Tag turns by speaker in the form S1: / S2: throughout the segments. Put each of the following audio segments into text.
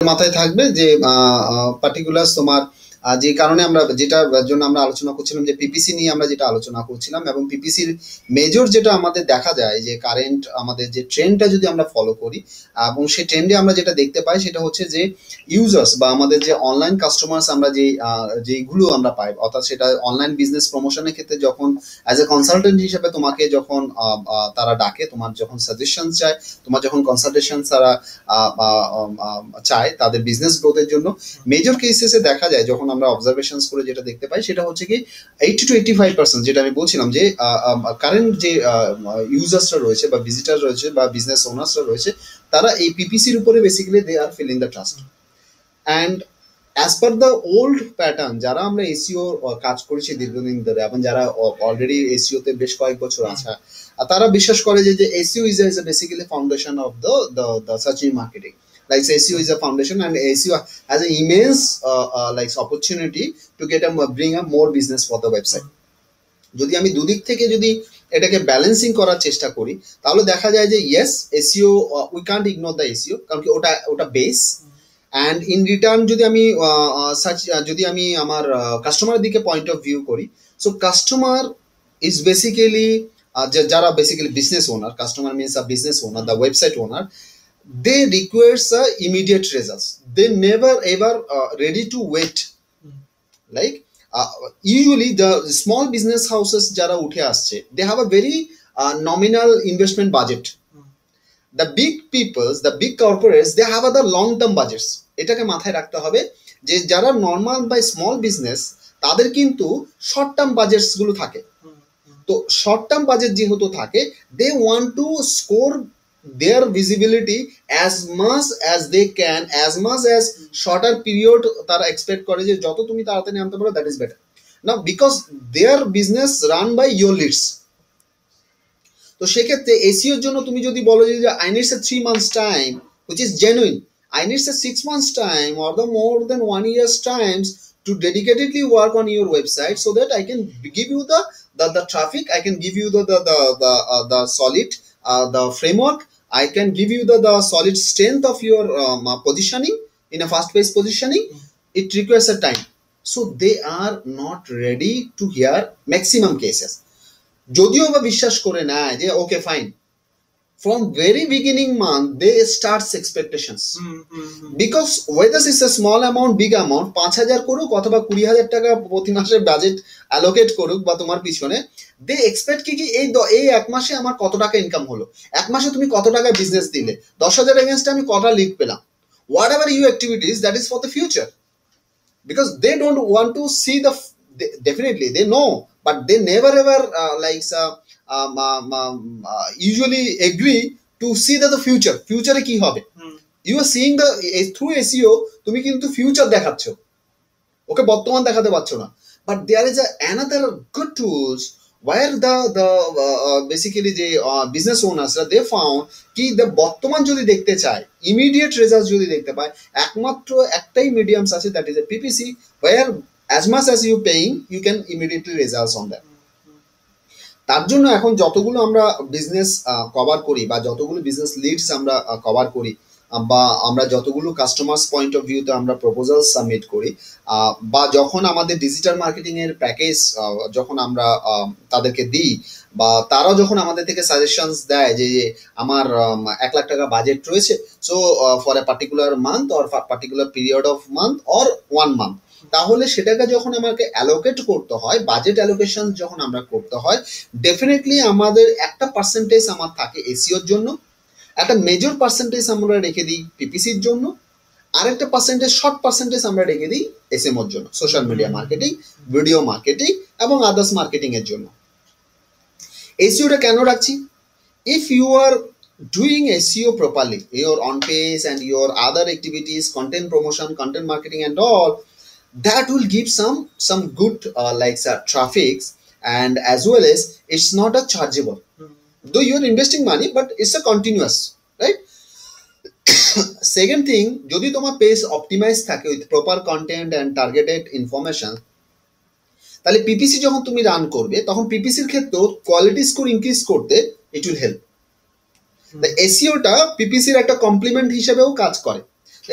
S1: মাথায় থাকবে যে পার্টিকুলার তোমার যে কারণে আমরা যেটার জন্য আমরা আলোচনা করছিলাম যে পিপিসি নিয়ে আমরা যেটা আলোচনা করছিলাম, এবং পিপিসির মেজর যেটা আমাদের দেখা যায় যে কারেন্ট আমাদের যে ট্রেন্ডটা যদি আমরা ফলো করি, এবং সেই ট্রেন্ডে আমরা যেটা দেখতে পাই সেটা হচ্ছে যে ইউজার্স বা আমাদের যে অনলাইন কাস্টমার্স আমরা যেইগুলো আমরা পাই, অর্থাৎ সেটা অনলাইন বিজনেস প্রমোশনের ক্ষেত্রে যখন অ্যাজ এ কনসালটেন্ট হিসেবে তোমাকে যখন তারা ডাকে, তোমার যখন সাজেশন চায়, তোমার যখন কনসালটেশন তারা চায় তাদের বিজনেস গ্রোথের জন্য, মেজর কেসেসে দেখা যায় যখন আমরা অবজারভেশন করে যেটা দেখতে পাই সেটা হচ্ছে কি 80 to 85% যেটা আমি বলছিলাম যে কারেন্ট যে ইউজার্সরা রয়েছে বা ভিজিটার রয়েছে বা বিজনেস ওনার্সরা রয়েছে, তারা এই পিপিসির উপরে basically they are filling the trust. And as per the old pattern, যারা আমরা এসিও কাজ করেছি দীর্ঘদিন ধরে এবং যারা অলরেডি এসিওতে বেশ কয়েক বছর আছে, তারা বিশ্বাস করে যে SEO is basically foundation of the searching marketing. Like SEO is a foundation, and SEO has an immense like opportunity to bring a more business for the website. যদি আমি দুদিক থেকে যদি এটাকে ব্যালেন্সিং করার চেষ্টা করি, তাহলে দেখা যায় যে yes SEO, we can't ignore the SEO, কারণ কি ওটা বেস। অ্যান্ড ইন রিটার্ন যদি আমি যদি আমি আমার কাস্টমারের দিকে পয়েন্ট অফ ভিউ করি, সো কাস্টমার ইজ বেসিক্যালি যারা basically business owner, customer means a business owner, the website owner, they requires immediate results. They never ever ready to wait. Like usually the small business houses jara uthe asche, they have a very nominal investment budget. The big peoples, the big corporates, they have other long term budgets. এটাকে মাথায় রাখতে হবে যে যারা normal বা small business, তাদের কিন্তু short term বাজেটস গুলো থাকে। তো শর্ট টার্ম বাজেট যেহেতু থাকে, they want to score their visibility as much as they can, as much as shorter period তারা এক্সপেক্ট করে যে যত তুমি তাড়াতাড়ি আনতে পারো, that is better. Now because their business run by your leads, তো সেক্ষেত্রে এসিওর জন্য তুমি যদি বলো যে I need a 3 months time which is genuine, I need a 6 months time or the more than 1 year's times to dedicatedly work on your website so that I can give you the traffic, I can give you the solid the framework, I can give you the solid strength of your positioning in a fast paced positioning. It requires a time. So they are not ready to hear maximum cases. যদিও বা বিশ্বাস করে নেয় যে okay fine, from very beginning month they starts expectations. Because whether it's a small amount big amount, 5,000 করুক অথবা 20,000 টাকা প্রতি মাসে বাজেট অ্যালোকেট করুক বা তোমার পিছনে, দে এক্সপেক্ট কি এই এক মাসে আমার কত টাকা ইনকাম হলো, এক মাসে তুমি কত টাকা বিজনেস দিলে, 10,000 এগেনস্টে আমি কটা লিড পেলাম, whatever you activities, that is for the future. Because they don't want to see the, definitely they know, but they never ever usually agree to see that the future কি হবে। You are seeing the through SEO তুমি কিন্তু future দেখাচ্ছ, ওকে বর্তমান দেখাতে পারছো না। But there is another good tools where the basically যে business owners they found কি the বর্তমান যদি দেখতে চায়, immediate results যদি দেখতে পায়, একমাত্র একটাই মিডিয়ামস আছে, that is a PPC, where as much as you paying you can immediately results on that. তার জন্য এখন যতগুলো আমরা বিজনেস কভার করি বা যতগুলো বিজনেস লিডস আমরা কভার করি বা আমরা যতগুলো কাস্টমার্স পয়েন্ট অফ ভিউতে আমরা প্রপোজাল সাবমিট করি, বা যখন আমাদের ডিজিটাল মার্কেটিং এর প্যাকেজ যখন আমরা তাদেরকে দিই, বা তারা যখন আমাদের থেকে সাজেশনস দেয় যে আমার 1 লাখ টাকা বাজেট রয়েছে, so for a particular month or particular period of month or 1 month, তাহলে সেটাকে যখন আমাকে অ্যালোকেট করতে হয়, বাজেট অ্যালোকেশন যখন আমরা করতে হয়, ডেফিনেটলি আমাদের একটা পার্সেন্টেজ আমার থাকে এসইওর জন্য, একটা মেজর পার্সেন্টেজ আমরা রেখে দিই পিপিসির জন্য, আরেকটা পার্সেন্টেজ শর্ট পার্সেন্টেজ আমরা রেখে দিই এসএমওর জন্য, social media marketing, video marketing এবং আদার্স মার্কেটিং এর জন্য। এসইওটা কেন রাখছি? If you are doing SEO properly, your on page and your other activities, content promotion, content marketing and all, that will give some good traffics, and as well as it's not a chargeable, though you're investing money, but it's a continuous, right? Second thing, যদি তোমার page optimise থাকে with proper content and targeted information, তাহলে PPC যখন তুমি run করবে তখন পিপিসির ক্ষেত্রেও quality score increase করতে ইট উইল হেল্প। এসইওটা পিপিসির একটা কমপ্লিমেন্ট হিসেবেও কাজ করে।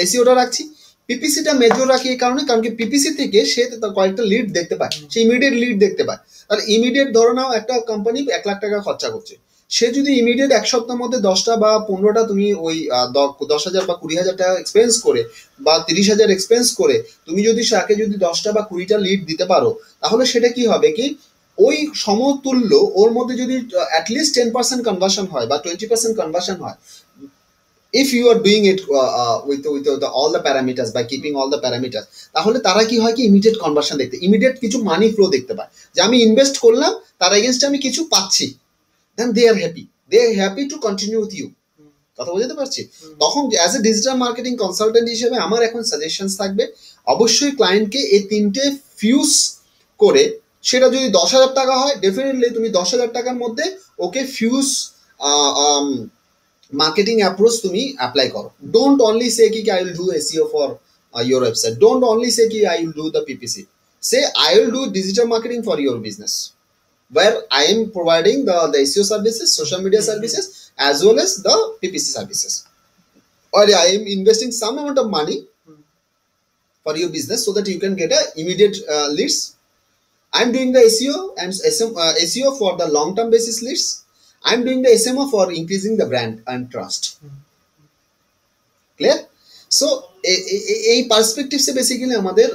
S1: এসইওটা রাখছি। পিপিসিটা মেজর রাখি এই কারণে, কারণ কি পিপিসি থেকে সে কয়েকটা লিড দেখতে পায়, সে ইমিডিয়েট লিড দেখতে পায়। তাহলে ইমিডিয়েট ধরো নাও একটা কোম্পানি 1 লাখ টাকা খরচা করছে, সে যদি ইমিডিয়েট 1 সপ্তাহের মধ্যে 10টা বা 15টা তুমি ওই 10,000 বা 20,000 টাকা এক্সপেন্স করে বা 30,000 এক্সপেন্স করে তুমি যদি তাকে যদি 10টা বা 20টা লিড দিতে পারো, তাহলে সেটা কি হবে কি ওই সমতুল্য ওর মধ্যে যদি অ্যাটলিস্ট 10% কনভার্সন হয় বা 20% কনভার্সন হয়, if you are doing it with all the parameters, by keeping all the parameters, তাহলে তারা কি হয় কি ইমিডিয়েট কনভার্সন দেখতে, ইমিডিয়েট কিছু মানি ফ্লো দেখতে পায় যে আমি ইনভেস্ট করলাম তার এগেইনস্টে আমি কিছু পাচ্ছি, then they are happy to continue with you. কথা বুঝতে পারছি? তখন as a digital marketing consultant হিসেবে আমার এখন সাজেশনস থাকবে, অবশ্যই ক্লায়েন্টকে এই 3টে ফিউজ করে, সেটা যদি 10,000 টাকা হয় ডেফিনেটলি তুমি 10,000 টাকার মধ্যে ওকে ফিউজ marketing approach তুমি apply করো। Don't only say ki I will do SEO for your website, don't only say ki I will do the PPC, say I will do digital marketing for your business, where I am providing the SEO services, social media services, as well as the PPC services, or I am investing some amount of money for your business so that you can get a immediate leads. I am doing the SEO and SEO for the long term basis leads. I am doing the SMO for increasing the brand and trust. Clear? So এই পার্সপেক্টিভসে basically আমাদের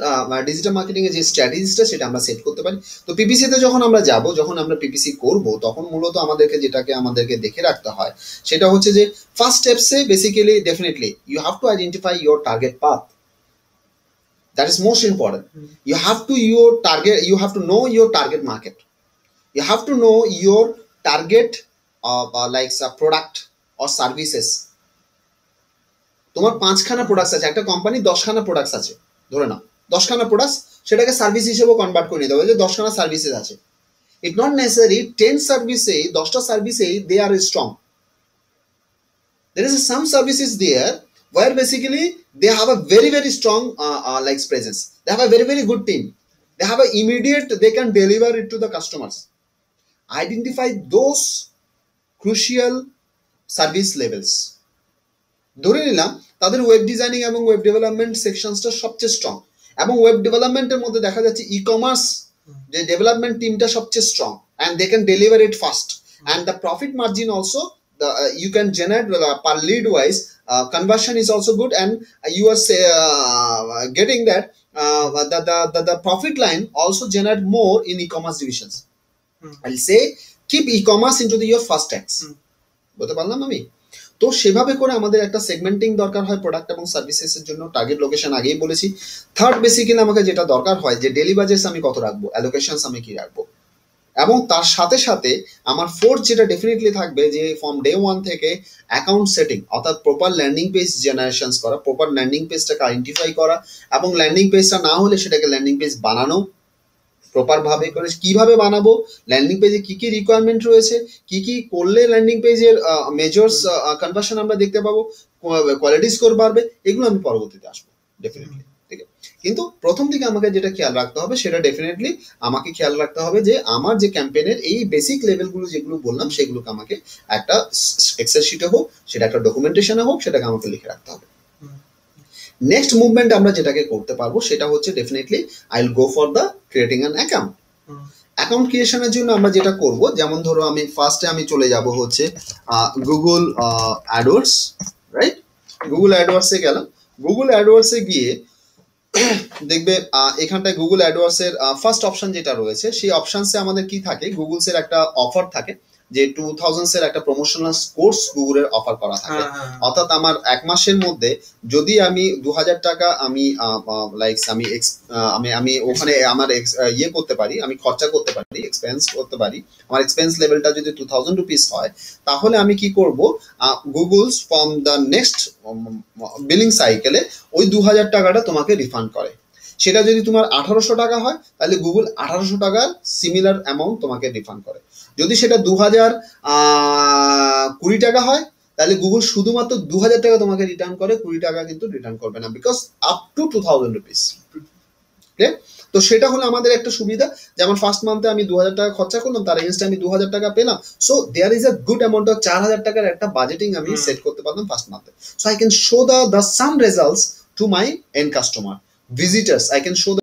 S1: digital marketing এর যে স্ট্র্যাটেজিসটা সেটা আমরা set করতে পারি। তো PPC তে যখন আমরা যাব, যখন আমরা পিপিসি করব, তখন মূলত আমাদেরকে দেখে রাখতে হয় সেটা হচ্ছে যে ফার্স্ট স্টেপসে basically definitely you have to identify your target path. That is most important. You have to know your target market. You have to know your target like product or services. তোমার 5খানা products আছে, একটা company 10খানা products আছে, ধরে নাও 10খানা products, সেটাকে service হিসেবে convert করে নিতে হবে যে 10খানা সার্ভিসেস আছে। ইট নট নেসেসারি 10 সার্ভিসে 10টা সার্ভিসেই দে আর strong. There is some services there where basically they have a very very strong like presence, they have a very very good team, they have a immediate, they can deliver it to the customers. Identify those crucial service levels. ধরে নিলাম তাদের web designing এবং web development সেকশনসটা সবচেয়ে strong, এবং web ডেভেলপমেন্টের মধ্যে দেখা যাচ্ছে ই কমার্স যে ডেভেলপমেন্ট টিমটা সবচেয়ে strong, and they can deliver it fast, and the profit margin also you can generate per lead wise, conversion is also good, and you are getting that the profit line also generate more in e-commerce divisions. I'll say keep e-commerce into your first tax. বলতে পারলাম আমি? তো সেভাবে করে আমাদের একটা segmenting দরকার হয় প্রোডাক্ট এবং সার্ভিসেস এর জন্য। টার্গেট লোকেশন আগেই বলেছি। থার্ড বেসিক্যালি আমাকে যেটা দরকার হয় যে ডেইলি বাজেটস আমি কত রাখবো, অ্যালোকেশনস আমি কি রাখবো, এবং তার সাথে সাথে আমার ফোর্থ যেটা ডেফিনেটলি থাকবে যে ফ্রম ডে 1 থেকে অ্যাকাউন্ট সেটিং, অর্থাৎ প্রপার ল্যান্ডিং পেজ জেনারেশনস করা, প্রপার ল্যান্ডিং পেজটাকে আইডেন্টিফাই করা, এবং ল্যান্ডিং পেজটা না হলে সেটাকে ল্যান্ডিং পেজ বানানো প্রপার ভাবে করে। কিভাবে বানাবো, ল্যান্ডিং পেজে কি কি রিকোয়ারমেন্ট রয়েছে, কি কি করলে ল্যান্ডিং পেজের মেজরস কনভার্সন আমরা দেখতে পাবো, কোয়ালিটি স্কোর বাড়বে, এগুলো আমি পরবর্তীতে আসবো ডেফিনেটলি। ঠিক আছে, কিন্তু প্রথম দিকে আমাকে যেটা খেয়াল রাখতে হবে সেটা ডেফিনেটলি আমাকে খেয়াল রাখতে হবে যে আমার যে ক্যাম্পেইনের এই বেসিক লেভেলগুলো যেগুলো বললাম সেগুলোকে আমাকে একটা এক্সেল শিটে হোক, সেটা একটা ডকুমেন্টেশনে হোক, সেটাকে আমাকে লিখে রাখতে হবে। নেক্সট মুভমেন্ট আমরা যেটাকে করতে পারবো সেটা হচ্ছে definitely I will go for the creating an account. Account ক্রিয়েশনের জন্য আমরা যেটা করব, যেমন ধরো আমি ফার্স্টে আমি চলে যাব হচ্ছে গুগল অ্যাডওয়ার্ডস, রাইট? গুগল অ্যাডওয়ার্ডসে গেলাম। গুগল অ্যাডওয়ার্ডসে গিয়ে দেখবে এখানটায় গুগল অ্যাডওয়ার্ডসের ফার্স্ট অপশন যেটা রয়েছে সেই অপশনসে আমাদের কি থাকে, গুগলসের একটা অফার থাকে যে 2000 এর একটা প্রমোশনাল কোর্স গুগলের অফার করা থাকে। অর্থাৎ আমার 1 মাসের মধ্যে যদি আমি 2000 টাকা আমি লাইকস আমি ওখানে আমার ইয়ে করতে পারি, আমি খরচা করতে পারি, এক্সপেন্স করতে পারি, আমার এক্সপেন্স লেভেলটা যদি 2000 রুপিস হয়, তাহলে আমি কি করব, Google's from the next billing সাইকেলে ওই 2000 টাকাটা তোমাকে রিফান্ড করে। সেটা যদি তোমার 1800 টাকা হয় তাহলে গুগল 1800 টাকার সিমিলার অ্যামাউন্ট তোমাকে রিফান্ড করে। যদি সেটা 2020 টাকা হয় তাহলে গুগল শুধুমাত্র 2000 টাকা তোমাকে রিটার্ন করে, 20 টাকা কিন্তু রিটার্ন করবে না, বিকজ আপ টু 2000 রুপিস। তো সেটা হলো আমাদের একটা সুবিধা, যেমন ফার্স্ট মান্থে আমি 2000 টাকা খরচা করলাম, তার এগেইনস্টে আমি 2000 টাকা পেলাম। So there is a good amount of 4000 টাকার একটা বাজেটিং আমি সেট করতে পারলাম ফার্স্ট মান্থে। So I can show the some results to my end customer. Visitors, I can show the